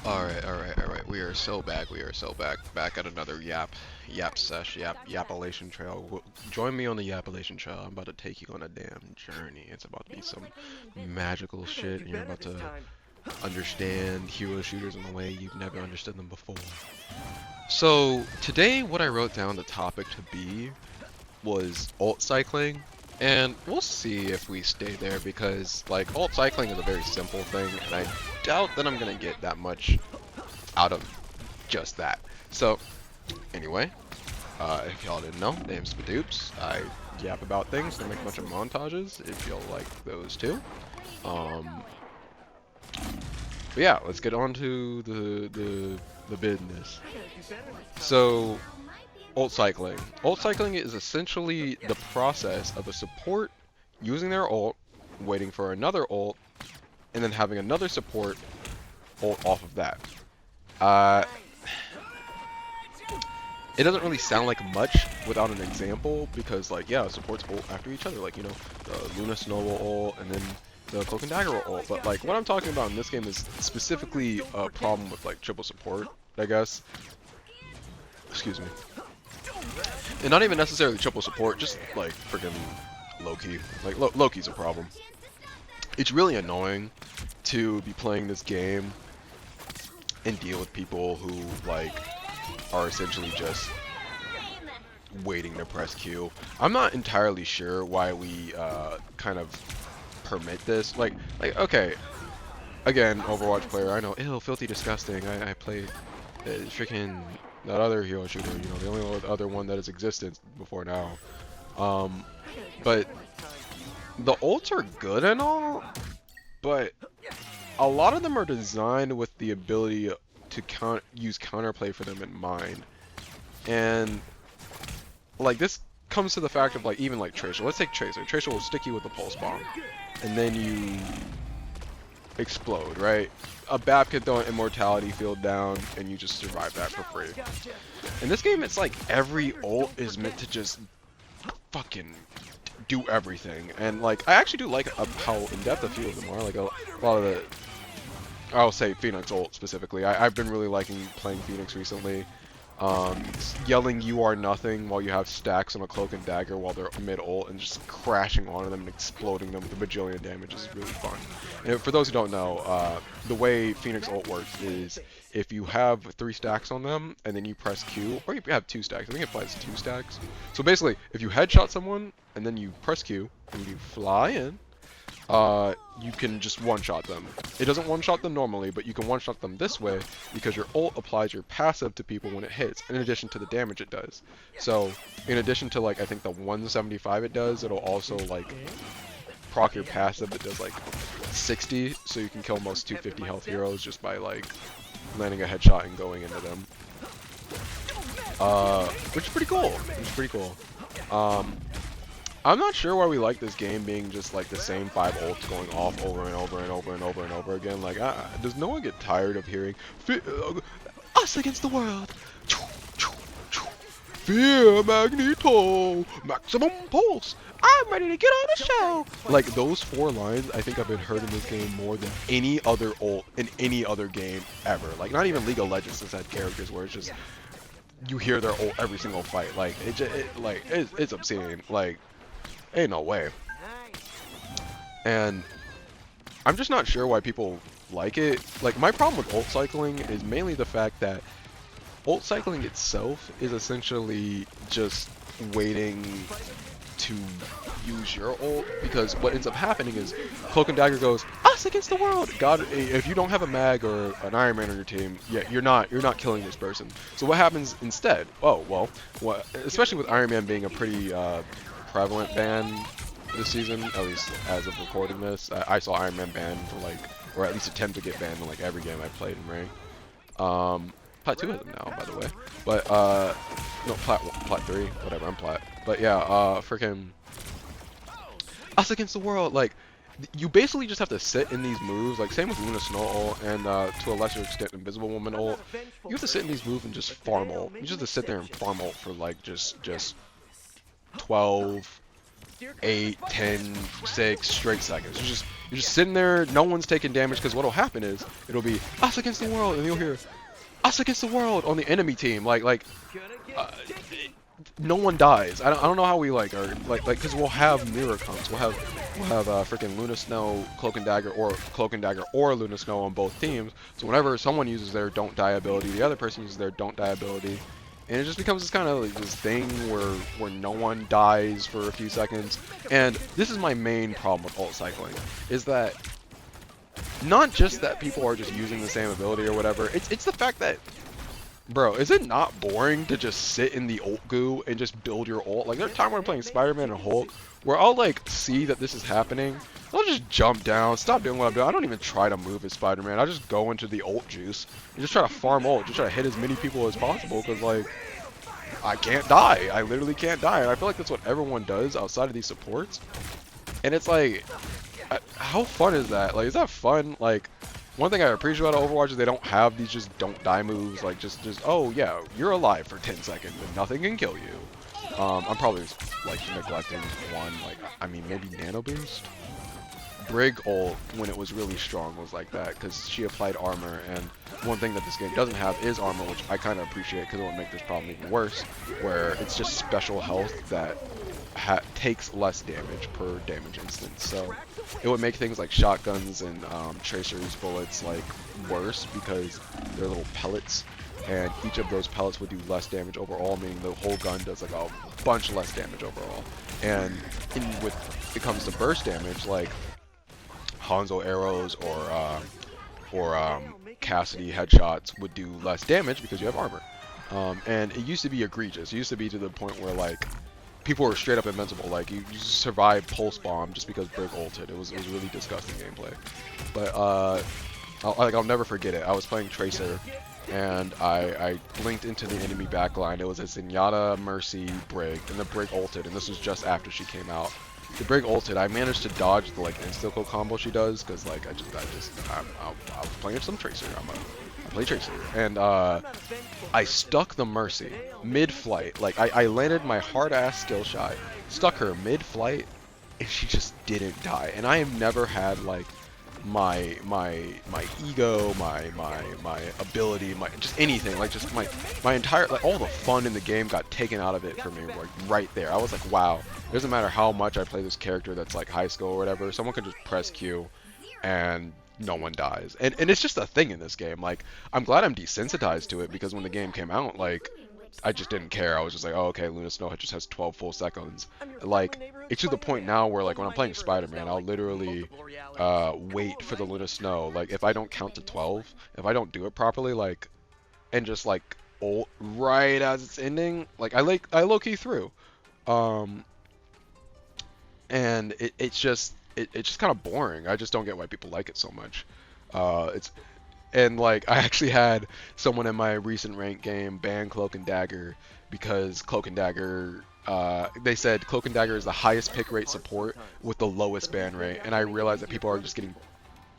Alright. We are so back. Back at another Yapalation Trail. Join me on the Yapalation Trail. I'm about to take you on a damn journey. It's about to be some magical shit, and you're about to understand hero shooters in a way you've never understood them before. So, today what I wrote down the topic to be was ult cycling, and we'll see if we stay there because, like, ult cycling is a very simple thing, and I doubt that I'm gonna get that much out of just that. So, anyway, if y'all didn't know, name's Spadoopss. I yap about things and make a bunch of montages if y'all like those too. But yeah, let's get on to the business. So, ult cycling. Ult cycling is essentially the process of a support using their ult, waiting for another ult, and then having another support ult off of that. It doesn't really sound like much without an example because, like, yeah, supports ult after each other, like, you know, the Luna Snowball ult and then the Cloak and Dagger ult. But, like, what I'm talking about in this game is specifically a problem with, like, triple support, I guess. Excuse me. And not even necessarily triple support, just, like, freaking Loki. Like, Loki's a problem. It's really annoying to be playing this game and deal with people who, like, are essentially just waiting to press Q. I'm not entirely sure why we kind of permit this. Like, okay, again, Overwatch player, I know, ew, filthy, disgusting. I played freaking that other hero shooter, you know, the only other one that has existed before now. But the ults are good and all, but a lot of them are designed with the ability to use counterplay for them in mind. And, like, this comes to the fact of, like, even, like, Tracer. Let's take Tracer. Tracer will stick you with the pulse bomb, and then you explode, right? A BAP can throw an immortality field down, and you just survive that for free. In this game, it's like every ult is meant to just fucking do everything. And, like, I actually do like how in-depth a few of them are. Like, a lot of the... I'll say Phoenix ult specifically. I've been really liking playing Phoenix recently. Yelling "you are nothing" while you have stacks on a Cloak and Dagger while they're mid ult and just crashing onto them and exploding them with a bajillion damage is really fun. And for those who don't know, the way Phoenix ult works is if you have 3 stacks on them and then you press Q, or you have 2 stacks. I think it applies to 2 stacks. So basically, if you headshot someone and then you press Q and you fly in, you can just one-shot them. It doesn't one-shot them normally, but you can one-shot them this way because your ult applies your passive to people when it hits, in addition to the damage it does. So, in addition to, like, I think the 175 it does, it'll also, like, proc your passive that does, like, 60, so you can kill most 250 health heroes just by, like, landing a headshot and going into them. Which is pretty cool. I'm not sure why we like this game being just like the same 5 ults going off over and over again. Like, does no one get tired of hearing us against the world? Fear Magneto, maximum pulse. I'm ready to get on the show. Like, those 4 lines, I think I've been heard in this game more than any other ult in any other game ever. Like, not even League of Legends has had characters where it's just you hear their ult every single fight. Like, it's obscene. Like, ain't no way. And I'm just not sure why people like it. Like, my problem with ult cycling is mainly the fact that ult cycling itself is essentially just waiting to use your ult, because what ends up happening is Cloak and Dagger goes us against the world. God, if you don't have a mag or an Iron Man on your team, yeah, you're not killing this person. So what happens instead? Oh well, especially with Iron Man being a pretty prevalent ban this season, at least as of recording this. I saw Iron Man banned for, like, or at least attempt to get banned in, like, every game I played in rank. Plat 2 has them now, by the way. But no, Plat 3, whatever, I'm Plat. But yeah, freaking us against the world. Like, you basically just have to sit in these moves, like, same with Luna Snow ult, and to a lesser extent Invisible Woman ult. You have to sit in these moves and just farm ult. You just have to sit there and farm ult for, like, just 12, 8, 10, 6 straight seconds. You're just sitting there, no one's taking damage, because what'll happen is it'll be us against the world, and you'll hear us against the world on the enemy team. Uh, no one dies. I don't know how we like are because we'll have mirror comps. We'll have freaking Luna Snow, Cloak and Dagger, or Luna Snow on both teams. So whenever someone uses their don't die ability, the other person uses their don't die ability, and it just becomes this kind of like this thing where no one dies for a few seconds. And this is my main problem with ult cycling, is that not just that people are just using the same ability or whatever. It's the fact that, bro, is it not boring to just sit in the ult goo and just build your ult? Like, there's a time when I'm playing Spider-Man and Hulk where I'll, like, see that this is happening. I'll just jump down, stop doing what I'm doing. I don't even try to move as Spider-Man. I just go into the ult juice and just try to farm ult. Just try to hit as many people as possible because, like, I can't die. I literally can't die. And I feel like that's what everyone does outside of these supports. And it's like, how fun is that? Like, is that fun? Like, one thing I appreciate about Overwatch is they don't have these just don't die moves, like just oh yeah, you're alive for 10 seconds and nothing can kill you. I'm probably like neglecting one, like I mean maybe Nano Boost. Brig ult when it was really strong was like that because she applied armor, and one thing that this game doesn't have is armor, which I kind of appreciate because it would make this problem even worse, where it's just special health that takes less damage per damage instance. So it would make things like shotguns and tracers bullets like worse because they're little pellets, and each of those pellets would do less damage overall, meaning the whole gun does like a bunch less damage overall. And when it comes to burst damage, like Hanzo arrows or Cassidy headshots would do less damage because you have armor. And it used to be egregious. It used to be to the point where like people were straight up invincible. Like you survived pulse bomb just because Brig ulted. It was really disgusting gameplay. But I'll never forget it. I was playing Tracer and I blinked into the enemy backline. It was a Zenyatta, Mercy, Brig, and the Brig ulted, and this was just after she came out. The Brig ulted. I managed to dodge the like insta-kill combo she does because like I was playing some Tracer. I play Tracer, and I stuck the Mercy mid-flight. Like I landed my hard-ass skill shot, stuck her mid-flight, and she just didn't die. And I have never had like my ego, my ability, just anything, like just my entire, like all the fun in the game got taken out of it for me, like right there. I was like, wow, it doesn't matter how much I play this character that's like high skill or whatever, someone can just press Q and no one dies. And it's just a thing in this game. Like, I'm glad I'm desensitized to it because when the game came out, like, I just didn't care. I was just like, oh, okay, Luna Snow just has 12 full seconds. Like, it's to the point now where, like, when I'm playing Spider-Man, I'll literally wait for the Luna Snow. Like, if I don't count to 12, if I don't do it properly, like, and just, like, ult right as it's ending, like, I low-key through. And it's just kind of boring. I just don't get why people like it so much. And like I actually had someone in my recent ranked game ban Cloak and Dagger because Cloak and Dagger, they said Cloak and Dagger is the highest pick rate support with the lowest ban rate, and I realized that people are just getting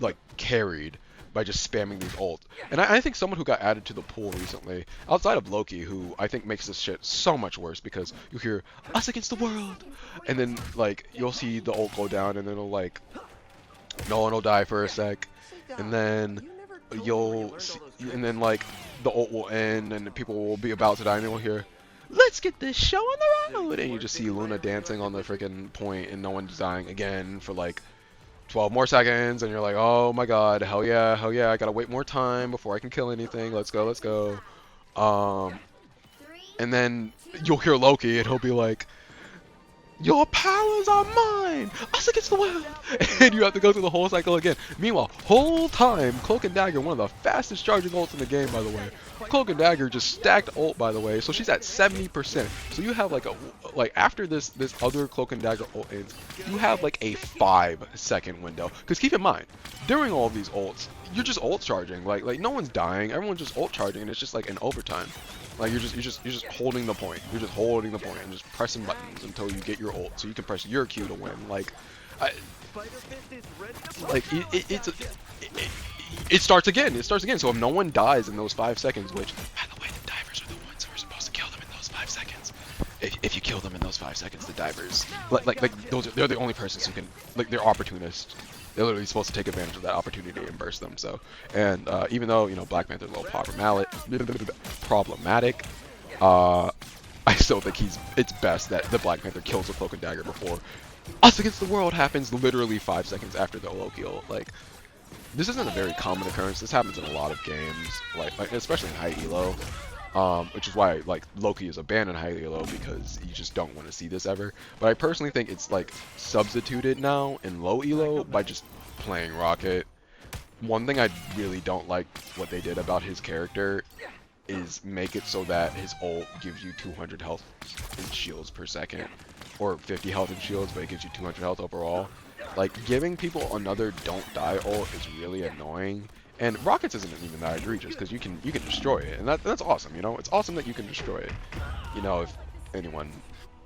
like carried by just spamming these ult. And I think someone who got added to the pool recently, outside of Loki, who I think makes this shit so much worse because you hear us against the world, and then like you'll see the ult go down, and then it'll like no one will die for a sec, and then you'll see, and then like the ult will end and people will be about to die, and you'll hear let's get this show on the road, and you just see Luna dancing on the freaking point and no one's dying again for like 12 more seconds, and you're like, oh my god, hell yeah, I gotta wait more time before I can kill anything, let's go. And then you'll hear Loki and he'll be like, your powers are mine, us against the world, and you have to go through the whole cycle again. Meanwhile, whole time, Cloak and Dagger, one of the fastest charging ults in the game, by the way. Cloak and Dagger just stacked ult, by the way, so she's at 70%. So you have like after this other Cloak and Dagger ult ends, you have like a 5-second window. Because keep in mind, during all of these ults, you're just ult charging. Like no one's dying, everyone's just ult charging, and it's just like an overtime. Like you're just holding the point. You're just holding the point and just pressing buttons until you get your ult, so you can press your Q to win. Like, it starts again. It starts again. So if no one dies in those 5 seconds, which by the way, the divers are the ones who are supposed to kill them in those 5 seconds. if you kill them in those 5 seconds, the divers, like they're the only persons who can, like, they're opportunists. They're literally supposed to take advantage of that opportunity and burst them. So, and even though, you know, Black Panther's a little problematic, I still think it's best that the Black Panther kills a Cloak and Dagger before Us Against the World happens literally 5 seconds after the low kill. Like, this isn't a very common occurrence. This happens in a lot of games, like especially in high elo. Which is why, like, Loki is banned in high elo, because you just don't want to see this ever. But I personally think it's, like, substituted now in low elo by just playing Rocket. One thing I really don't like what they did about his character is make it so that his ult gives you 200 health and shields per second, or 50 health and shields, but it gives you 200 health overall. Like, giving people another don't die ult is really annoying. And Rockets isn't even that egregious, because you can destroy it, and that's awesome. You know, it's awesome that you can destroy it. You know, if anyone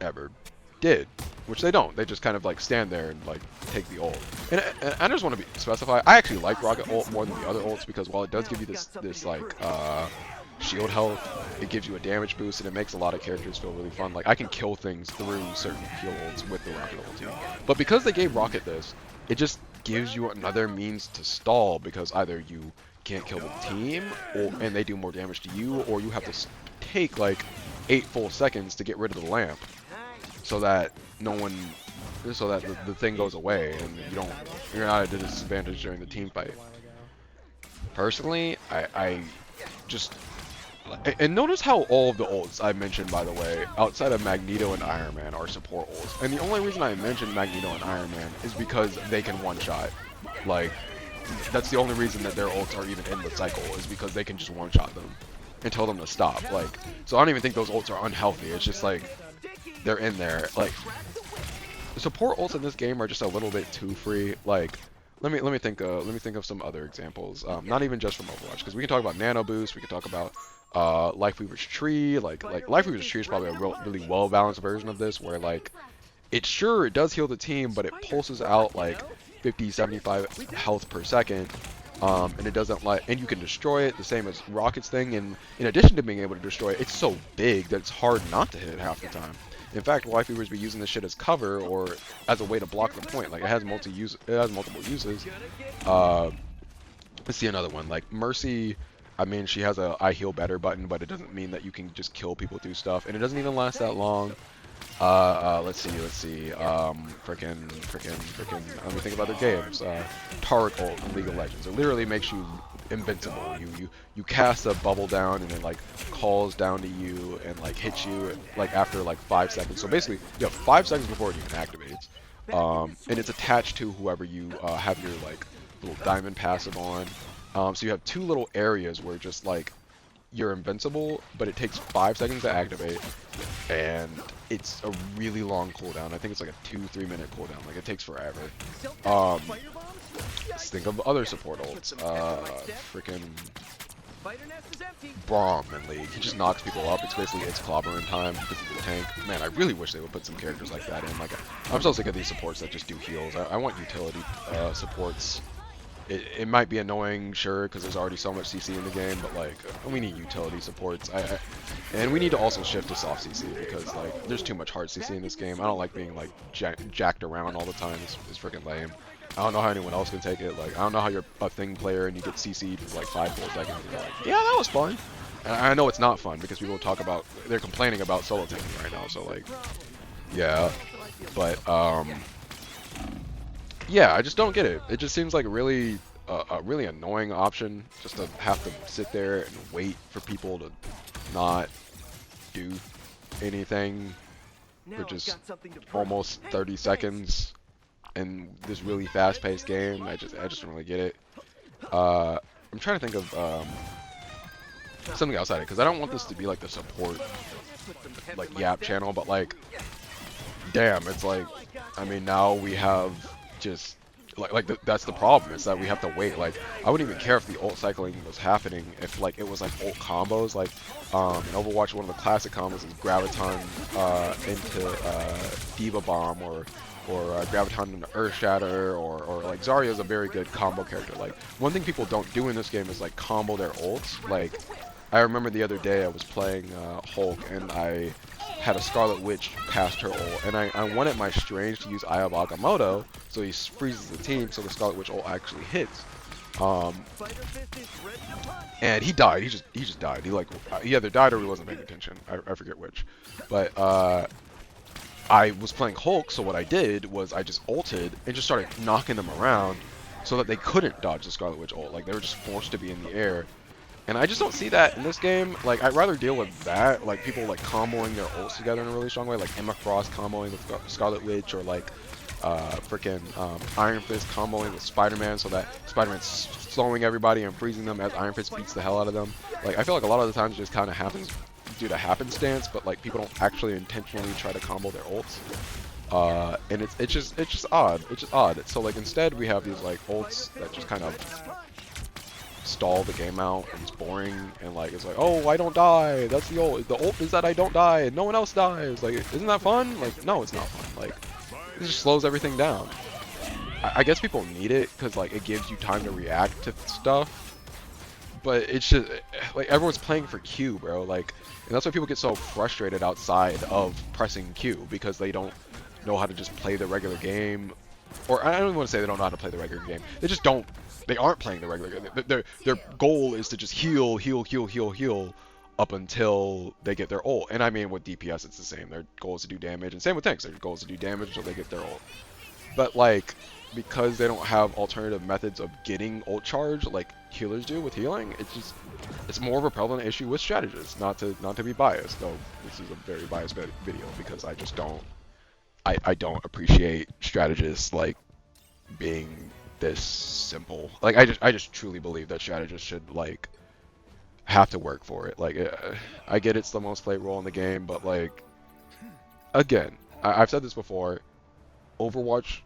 ever did, which they don't, they just kind of like stand there and like take the ult. And I just want to specify, I actually like Rocket ult more than the other ults, because while it does give you this like shield health, it gives you a damage boost, and it makes a lot of characters feel really fun. Like, I can kill things through certain heal ults with the Rocket ulti. But because they gave Rocket this, it just gives you another means to stall, because either you can't kill the team, and they do more damage to you, or you have to take like 8 full seconds to get rid of the lamp, so that the thing goes away, and you're not at a disadvantage during the team fight. Personally, I just, and notice how all of the ults I mentioned, by the way, outside of Magneto and Iron Man, are support ults. And the only reason I mentioned Magneto and Iron Man is because they can one-shot. Like, that's the only reason that their ults are even in the cycle, is because they can just one-shot them and tell them to stop. Like, so I don't even think those ults are unhealthy. It's just like, they're in there. Like, the support ults in this game are just a little bit too free. Like, let me think of some other examples. Not even just from Overwatch, because we can talk about Nano Boost. We can talk about Lifeweaver's Tree. Like Lifeweaver's Tree is probably a really well balanced version of this, where like it does heal the team, but it pulses out like 50, 75 health per second, and it doesn't and you can destroy it the same as Rocket's thing. And in addition to being able to destroy it, it's so big that it's hard not to hit it half the time. In fact, Lifeweavers be using this shit as cover or as a way to block the point. Like, it has multiple uses. Let's see another one. Like Mercy, I mean, she has a I heal better button, but it doesn't mean that you can just kill people through stuff, and it doesn't even last that long. Let's see. Frickin'. Let me think about other games. Taric ult in League of Legends. It literally makes you invincible. You cast a bubble down, and it like calls down to you and like hits you like after like 5 seconds. So basically, you have 5 seconds before it even activates. And it's attached to whoever you have your like little diamond passive on. So you have 2 little areas where just like you're invincible, but it takes 5 seconds to activate, and it's a really long cooldown. I think it's like a 2-3 minute cooldown. Like, it takes forever. Let's think of other support ults. Freaking Braum in League. He just knocks people up. It's basically clobbering time because of the tank. Man, I really wish they would put some characters like that in. Like, I'm so sick of these supports that just do heals. I want utility supports. It might be annoying, sure, because there's already so much CC in the game, but like, we need utility supports. And we need to also shift to soft CC, because like, there's too much hard CC in this game. I don't like being like jacked around all the time. It's freaking lame. I don't know how anyone else can take it. Like, I don't know how you're a thing player and you get CC'd for like 5 full seconds and you're like, yeah, that was fun. And I know it's not fun, because people talk about, they're complaining about solo tanking right now, so like, yeah. But yeah, I just don't get it. It just seems like really a really annoying option, just to have to sit there and wait for people to not do anything for just almost 30 seconds in this really fast-paced game. I just don't really get it. I'm trying to think of something outside it, because I don't want this to be like the support like Yap channel, but like, damn, it's like, I mean, now we have just that's the problem, is that we have to wait. Like, I wouldn't even care if the ult cycling was happening if like it was like ult combos. Like in Overwatch, one of the classic combos is Graviton into Diva Bomb, or Graviton into Earth Shatter, or like Zarya's a very good combo character. Like, one thing people don't do in this game is like combo their ults. Like, I remember the other day I was playing Hulk and I had a Scarlet Witch cast her ult, and I wanted my Strange to use Eye of Agamotto, so he freezes the team, so the Scarlet Witch ult actually hits. And he died. He just died. He either died or he wasn't paying attention. I forget which. But I was playing Hulk, so what I did was I just ulted and just started knocking them around so that they couldn't dodge the Scarlet Witch ult. Like, they were just forced to be in the air. And I just don't see that in this game. Like, I'd rather deal with that, like people like comboing their ults together in a really strong way, like Emma Frost comboing with Scarlet Witch, or like freaking Iron Fist comboing with Spider-Man, so that Spider-Man's slowing everybody and freezing them as Iron Fist beats the hell out of them. Like, I feel like a lot of the times it just kind of happens due to happenstance, but like people don't actually intentionally try to combo their ults. And it's just odd. It's just odd. So like instead we have these like ults that just kind of stall the game out, and it's boring, and like it's like, oh, I don't die, that's the ult. The ult is that I don't die and no one else dies. Like, isn't that fun? Like, no, it's not fun. Like, it just slows everything down. I guess people need it because like it gives you time to react to stuff, but it's just like everyone's playing for Q, bro. Like, and that's why people get so frustrated outside of pressing Q, because they don't know how to just play the regular game. Or I don't even want to say they don't know how to play the regular game. They just don't. They aren't playing the regular game. Their goal is to just heal up until they get their ult. And I mean, with DPS, it's the same. Their goal is to do damage, and same with tanks. Their goal is to do damage until they get their ult. But like, because they don't have alternative methods of getting ult charge like healers do with healing, it's more of a prevalent issue with strategists. Not to be biased, though this is a very biased video, because I just don't. I don't appreciate strategists like being this simple. Like, I just truly believe that strategists should like have to work for it. Like, I get it's the most played role in the game, but like, again, I've said this before. Overwatch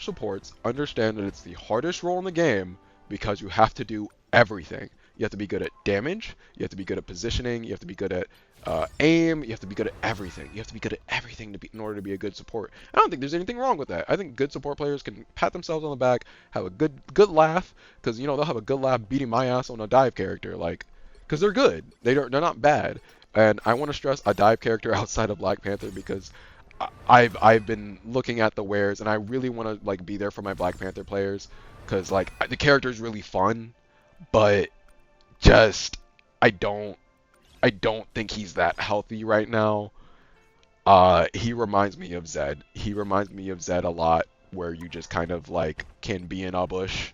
supports understand that it's the hardest role in the game because you have to do everything. You have to be good at damage, you have to be good at positioning, you have to be good at aim, you have to be good at everything. You have to be good at everything in order to be a good support. I don't think there's anything wrong with that. I think good support players can pat themselves on the back, have a good laugh, because you know they'll have a good laugh beating my ass on a dive character, like, because they're good. They're not bad. And I want to stress a dive character outside of Black Panther, because I've been looking at the wares and I really want to like be there for my Black Panther players, because like the character is really fun, but just I don't think he's that healthy right now. He reminds me of Zed. He reminds me of Zed a lot, where you just kind of like can be in a bush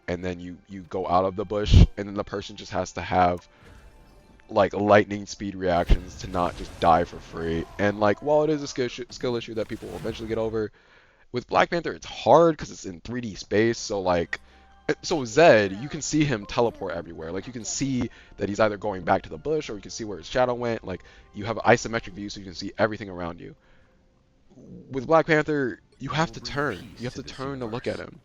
and then you go out of the bush, and then the person just has to have like lightning speed reactions to not just die for free. And like, while it is a skill issue that people will eventually get over, with Black Panther it's hard because it's in 3D space. So like, so Zed, you can see him teleport everywhere. Like, you can see that he's either going back to the bush, or you can see where his shadow went. Like, you have an isometric view, so you can see everything around you. With Black Panther, you have to turn. You have to turn to look at him.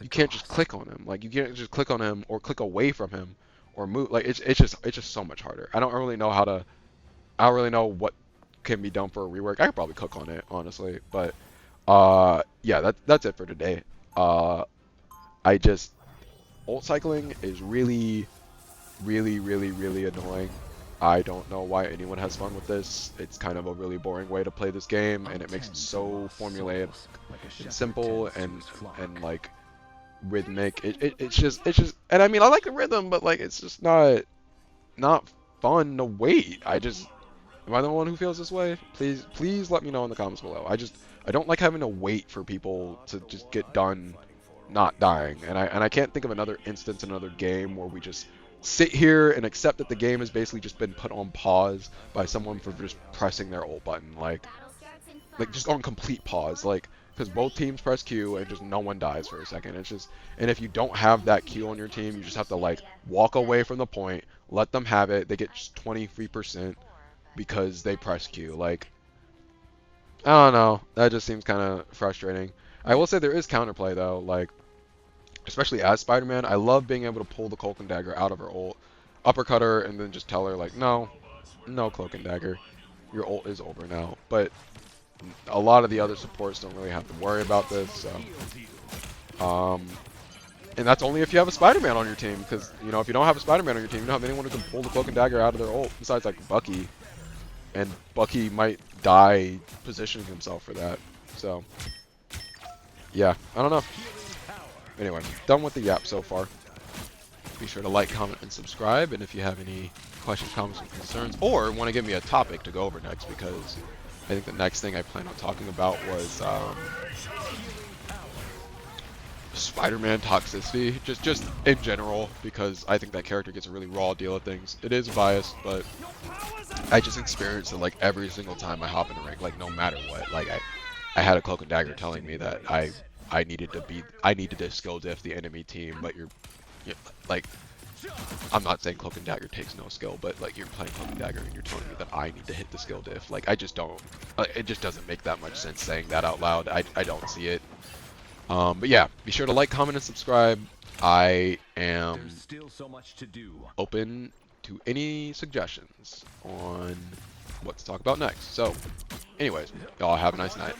You can't just click on him. Like, you can't just click on him or click away from him or move. Like, it's just so much harder. I don't really know what can be done for a rework. I could probably cook on it, honestly. But yeah, that's it for today. Ult cycling is really annoying. I don't know why anyone has fun with this. It's kind of a really boring way to play this game, and it makes it so formulaic and simple and like rhythmic. It's just, and I mean, I like the rhythm, but like, it's just not fun to wait. Am I the one who feels this way? Please let me know in the comments below. I don't like having to wait for people to just get done not dying, and I can't think of another instance in another game where we just sit here and accept that the game has basically just been put on pause by someone for just pressing their ult button, like just on complete pause, like, because both teams press Q and just no one dies for a second. It's just, and if you don't have that Q on your team, you just have to like walk away from the point, let them have it. They get just 23% because they press Q. Like, I don't know, that just seems kind of frustrating. I will say there is counterplay though, like, especially as Spider-Man, I love being able to pull the Cloak and Dagger out of her ult, uppercut her, and then just tell her like, no Cloak and Dagger, your ult is over now. But a lot of the other supports don't really have to worry about this, so And that's only if you have a Spider-Man on your team, because, you know, if you don't have a Spider-Man on your team, you don't have anyone who can pull the Cloak and Dagger out of their ult, besides, like, Bucky. And Bucky might die positioning himself for that. So, yeah, I don't know. Anyway, done with the yap so far. Be sure to like, comment, and subscribe. And if you have any questions, comments, and concerns, or want to give me a topic to go over next, because I think the next thing I plan on talking about was Spider-Man toxicity, just in general, because I think that character gets a really raw deal of things. It is biased, but I just experience it like every single time I hop in a ring, like no matter what. Like I had a Cloak and Dagger telling me that I needed to skill diff the enemy team, but you're like, I'm not saying Cloak and Dagger takes no skill, but like you're playing Cloak and Dagger and you're telling me that I need to hit the skill diff. Like I just don't, it just doesn't make that much sense saying that out loud. I don't see it. But yeah, be sure to like, comment, and subscribe. I am open to any suggestions on what to talk about next. So, anyways, y'all have a nice night.